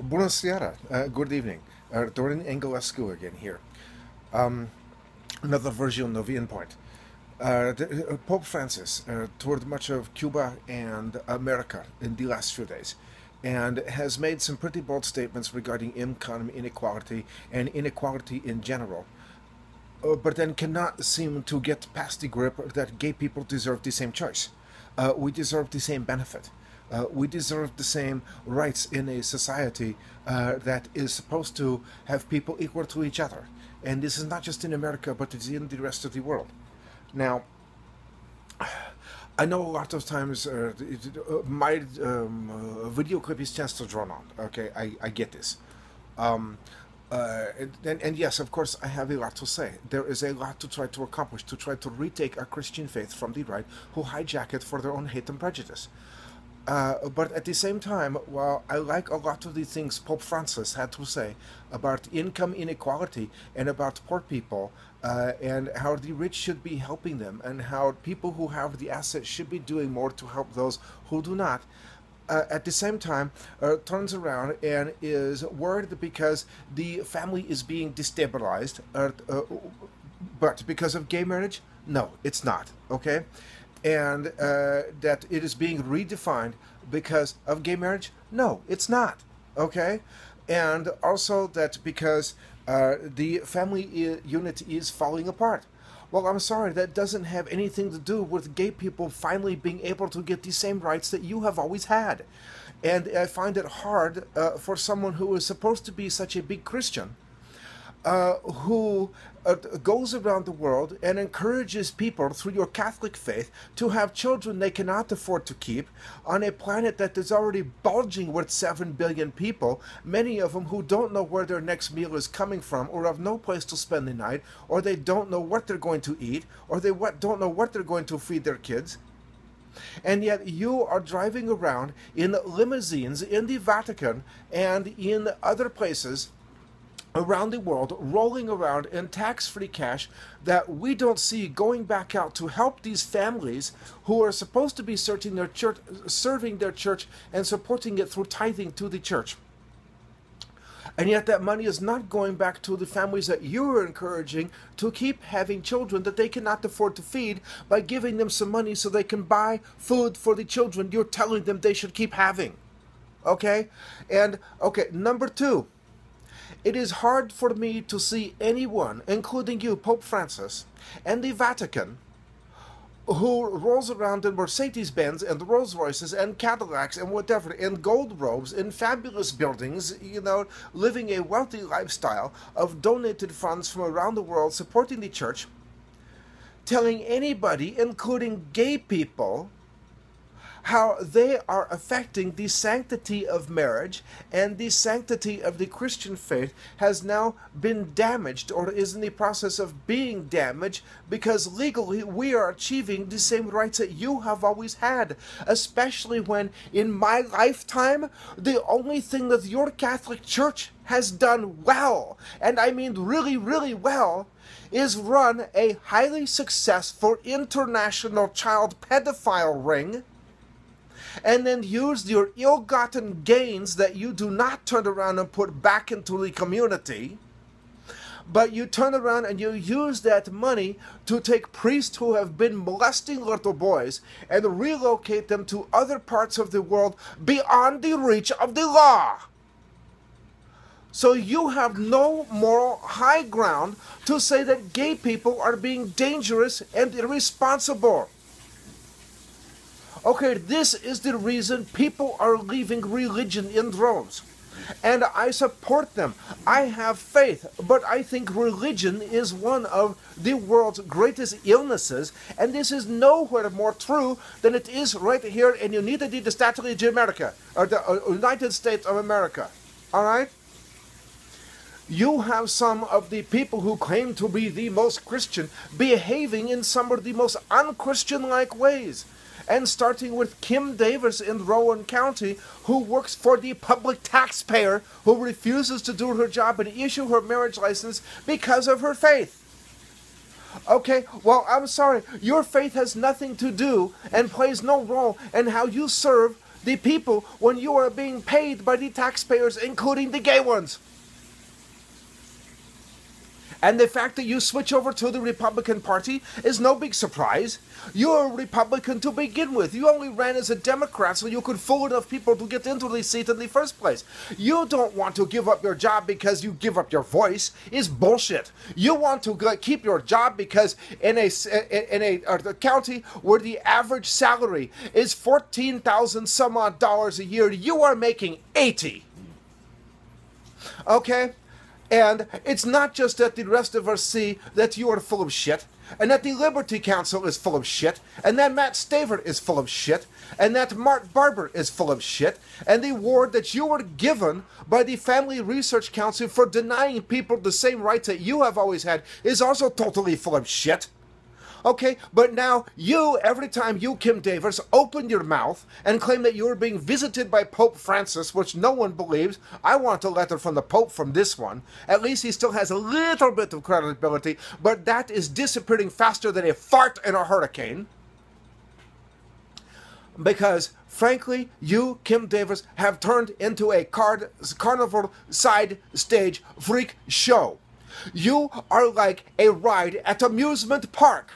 Buonasera. Good evening. Dorin Anghelescu again here. Um, Another version of In Point. Pope Francis toured much of Cuba and America in the last few days and has made some pretty bold statements regarding income inequality and inequality in general, but then cannot seem to get past the grip that gay people deserve the same choice. We deserve the same benefit. We deserve the same rights in a society that is supposed to have people equal to each other. And this is not just in America, but it's in the rest of the world. Now, I know a lot of times my video clip is tends to drawn on. Okay, I get this. Um, and yes, of course, I have a lot to say. There is a lot to try to accomplish, to try to retake our Christian faith from the right who hijack it for their own hate and prejudice. But at the same time, while I like a lot of the things Pope Francis had to say about income inequality and about poor people, and how the rich should be helping them, and how people who have the assets should be doing more to help those who do not, at the same time, turns around and is worried because the family is being destabilized. But because of gay marriage, no, it's not. Okay, and that it is being redefined because of gay marriage, no, it's not. Okay, and also that because the family unit is falling apart. Well, I'm sorry, that doesn't have anything to do with gay people finally being able to get the same rights that you have always had. And I find it hard for someone who is supposed to be such a big Christian, who goes around the world and encourages people through your Catholic faith to have children they cannot afford to keep on a planet that is already bulging with 7 billion people, many of them who don't know where their next meal is coming from, or have no place to spend the night, or they don't know what they're going to eat, or they don't know what they're going to feed their kids. And yet you are driving around in limousines in the Vatican and in other places around the world, rolling around in tax-free cash that we don't see going back out to help these families who are supposed to be serving their church and supporting it through tithing to the church. And yet that money is not going back to the families that you are encouraging to keep having children that they cannot afford to feed by giving them some money so they can buy food for the children you're telling them they should keep having. Okay? And, okay, number two. It is hard for me to see anyone, including you, Pope Francis, and the Vatican, who rolls around in Mercedes-Benz and Rolls-Royces and Cadillacs and whatever, in gold robes, in fabulous buildings, living a wealthy lifestyle of donated funds from around the world supporting the church, telling anybody, including gay people, how they are affecting the sanctity of marriage, and the sanctity of the Christian faith has now been damaged, or is in the process of being damaged, because legally we are achieving the same rights that you have always had, especially when in my lifetime the only thing that your Catholic Church has done well, and I mean really, really well, is run a highly successful international child pedophile ring, and then use your ill-gotten gains that you do not turn around and put back into the community, but you turn around and you use that money to take priests who have been molesting little boys and relocate them to other parts of the world beyond the reach of the law. So you have no moral high ground to say that gay people are being dangerous and irresponsible. Okay, this is the reason people are leaving religion in droves. And I support them. I have faith, but I think religion is one of the world's greatest illnesses, and this is nowhere more true than it is right here in United States of America, or the United States of America. All right? You have some of the people who claim to be the most Christian behaving in some of the most unchristian-like ways. And starting with Kim Davis in Rowan County, who works for the public taxpayer, who refuses to do her job and issue her marriage license because of her faith. Okay, well, I'm sorry, your faith has nothing to do and plays no role in how you serve the people when you are being paid by the taxpayers, including the gay ones. And the fact that you switch over to the Republican Party is no big surprise. You're a Republican to begin with. You only ran as a Democrat so you could fool enough people to get into the seat in the first place. You don't want to give up your job because you give up your voice. It's bullshit. You want to keep your job because in a county where the average salary is $14,000 some odd dollars a year, you are making 80. Okay? And it's not just that the rest of us see that you are full of shit, and that the Liberty Council is full of shit, and that Matt Staver is full of shit, and that Mark Barber is full of shit, and the award that you were given by the Family Research Council for denying people the same rights that you have always had is also totally full of shit. Okay, but now you, every time you, Kim Davis, open your mouth and claim that you are being visited by Pope Francis, which no one believes. I want a letter from the Pope from this one. At least he still has a little bit of credibility, but that is disappearing faster than a fart in a hurricane. Because, frankly, you, Kim Davis, have turned into a carnival side stage freak show. You are like a ride at amusement park,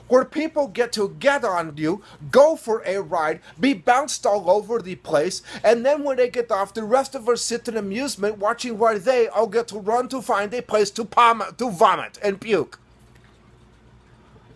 where people get to get on you, go for a ride, be bounced all over the place, and then when they get off, the rest of us sit in amusement watching while they all get to run to find a place to vomit and puke.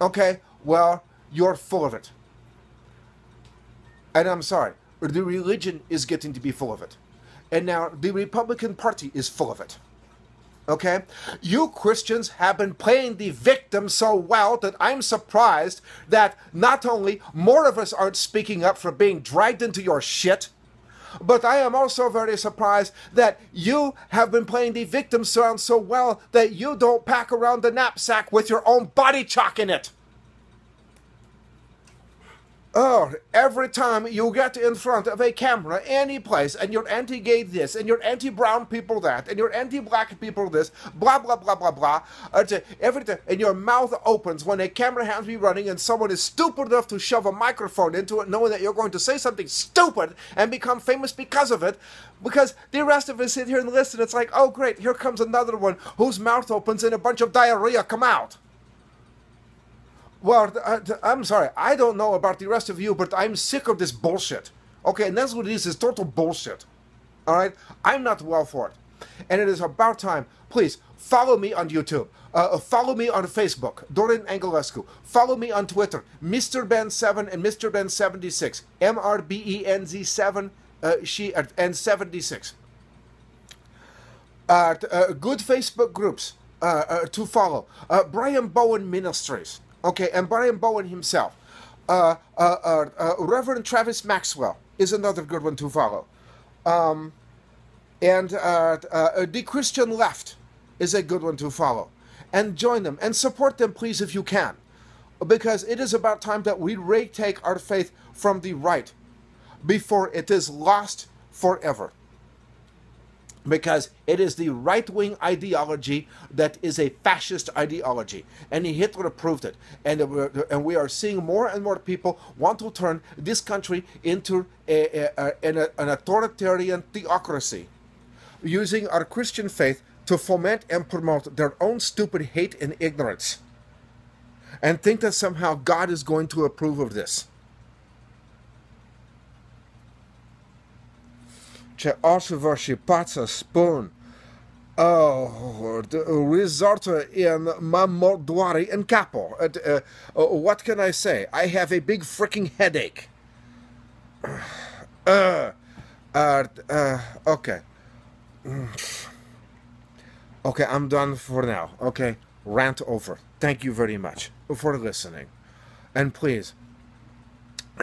Okay, well, you're full of it. And I'm sorry, the religion is getting to be full of it. And now the Republican Party is full of it. Okay? You Christians have been playing the victim so well that I'm surprised that not only more of us aren't speaking up for being dragged into your shit, but I am also very surprised that you have been playing the victim sound so well that you don't pack around the knapsack with your own body chalk in it. Oh, every time you get in front of a camera, any place, and you're anti-gay this, and you're anti-brown people that, and you're anti-black people this, blah, blah, blah, blah, blah, everything, and your mouth opens when a camera has to be running and someone is stupid enough to shove a microphone into it knowing that you're going to say something stupid and become famous because of it, because the rest of us sit here and listen. It's like, oh, great, here comes another one whose mouth opens and a bunch of diarrhea come out. Well, I'm sorry, I don't know about the rest of you, but I'm sick of this bullshit. Okay, and that's what it is total bullshit. Alright? I'm not well for it. And it is about time. Please, follow me on YouTube. Follow me on Facebook, Dorin Anghelescu. Follow me on Twitter, Mr. Ben7 and Mr. Ben76. MRBENZ7 and 76. Good Facebook groups to follow. Brian Bowen Ministries. Okay, and Brian Bowen himself. Reverend Travis Maxwell is another good one to follow. And the Christian Left is a good one to follow. And join them and support them, please, if you can. Because it is about time that we retake our faith from the right before it is lost forever. Because it is the right-wing ideology that is a fascist ideology. And Hitler proved it. And we are seeing more and more people want to turn this country into an authoritarian theocracy, using our Christian faith to foment and promote their own stupid hate and ignorance, and think that somehow God is going to approve of this. C'è osso pazza spoon. Oh, risotto in mamorduari and capo. What can I say? I have a big freaking headache. Okay. Okay, I'm done for now. Okay, rant over. Thank you very much for listening. And please,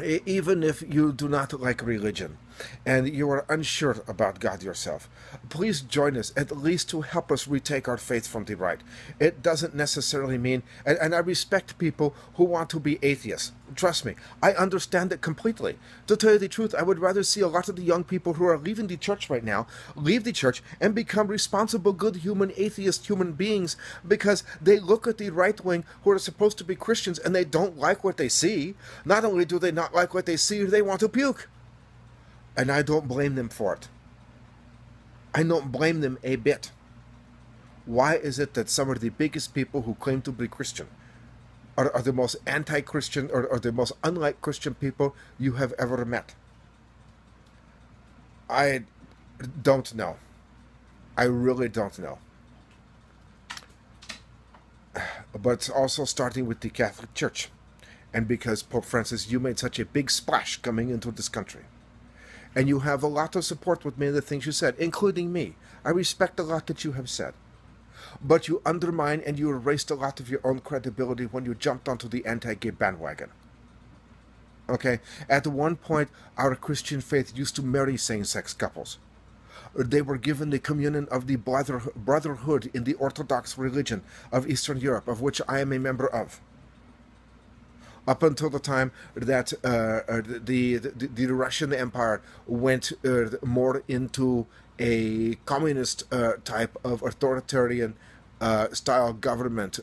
even if you do not like religion, and you are unsure about God yourself, please join us, at least to help us retake our faith from the right. It doesn't necessarily mean, and I respect people who want to be atheists. Trust me, I understand it completely. To tell you the truth, I would rather see a lot of the young people who are leaving the church right now, leave the church and become responsible, good human, atheist human beings, because they look at the right wing who are supposed to be Christians and they don't like what they see. Not only do they not like what they see, they want to puke. And I don't blame them for it. I don't blame them a bit. Why is it that some of the biggest people who claim to be Christian are the most anti-Christian or the most unlike Christian people you have ever met? I don't know. I really don't know. But it's also starting with the Catholic Church. And because Pope Francis, you made such a big splash coming into this country. And you have a lot of support with many of the things you said, including me. I respect a lot that you have said. But you undermined and you erased a lot of your own credibility when you jumped onto the anti-gay bandwagon. Okay? At one point, our Christian faith used to marry same-sex couples. They were given the communion of the brotherhood in the Orthodox religion of Eastern Europe, of which I am a member of. Up until the time that the Russian Empire went more into a communist type of authoritarian style government,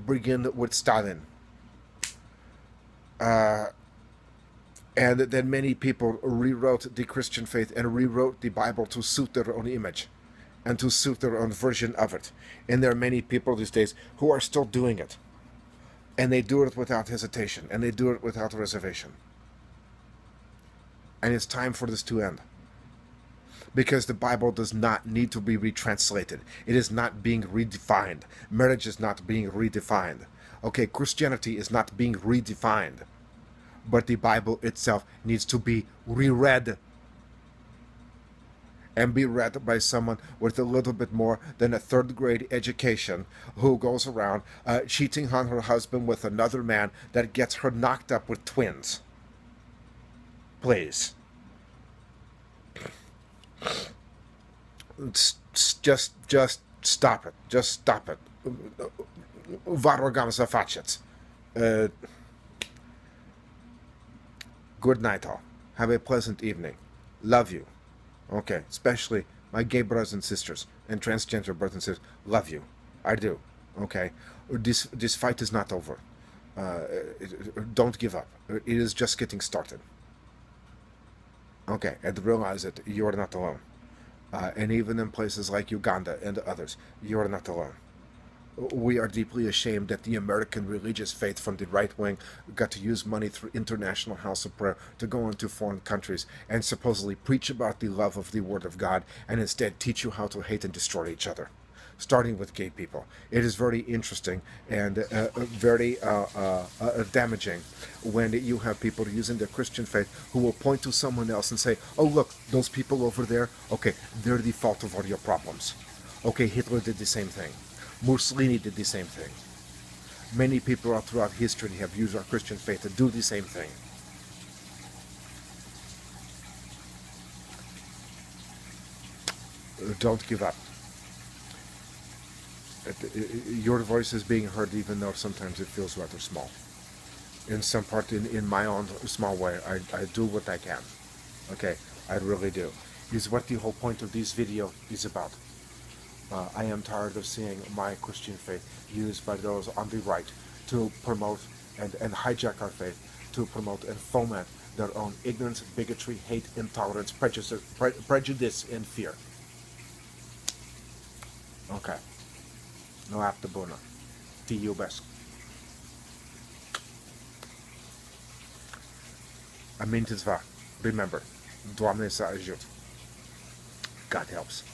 begin with Stalin. And then many people rewrote the Christian faith and rewrote the Bible to suit their own image and to suit their own version of it. And there are many people these days who are still doing it. And they do it without hesitation, and they do it without reservation. And it's time for this to end. Because the Bible does not need to be retranslated. It is not being redefined. Marriage is not being redefined. Okay, Christianity is not being redefined. But the Bible itself needs to be reread. And be read by someone with a little bit more than a third-grade education who goes around cheating on her husband with another man that gets her knocked up with twins. Please. Just stop it. Just stop it. Varogam să faceți. Good night, all. Have a pleasant evening. Love you. Okay, especially my gay brothers and sisters and transgender brothers and sisters. Love you. I do. Okay? This fight is not over. Don't give up. It is just getting started. Okay, and realize that you are not alone. And even in places like Uganda and others, you are not alone. We are deeply ashamed that the American religious faith from the right wing got to use money through International House of Prayer to go into foreign countries and supposedly preach about the love of the Word of God and instead teach you how to hate and destroy each other, starting with gay people. It is very interesting and very damaging when you have people using their Christian faith who will point to someone else and say, oh, look, those people over there, okay, they're the fault of all your problems. Okay, Hitler did the same thing. Mussolini did the same thing. Many people all throughout history have used our Christian faith to do the same thing. Don't give up. Your voice is being heard even though sometimes it feels rather small. In some part, in my own small way, I do what I can. Okay, I really do. Is what the whole point of this video is about. I am tired of seeing my Christian faith used by those on the right to promote and hijack our faith, to promote and foment their own ignorance, bigotry, hate, intolerance, prejudice, and fear. Okay. Noapte bună. Te iubesc. Amintiți-vă. Remember. Doamne să ajut. God helps.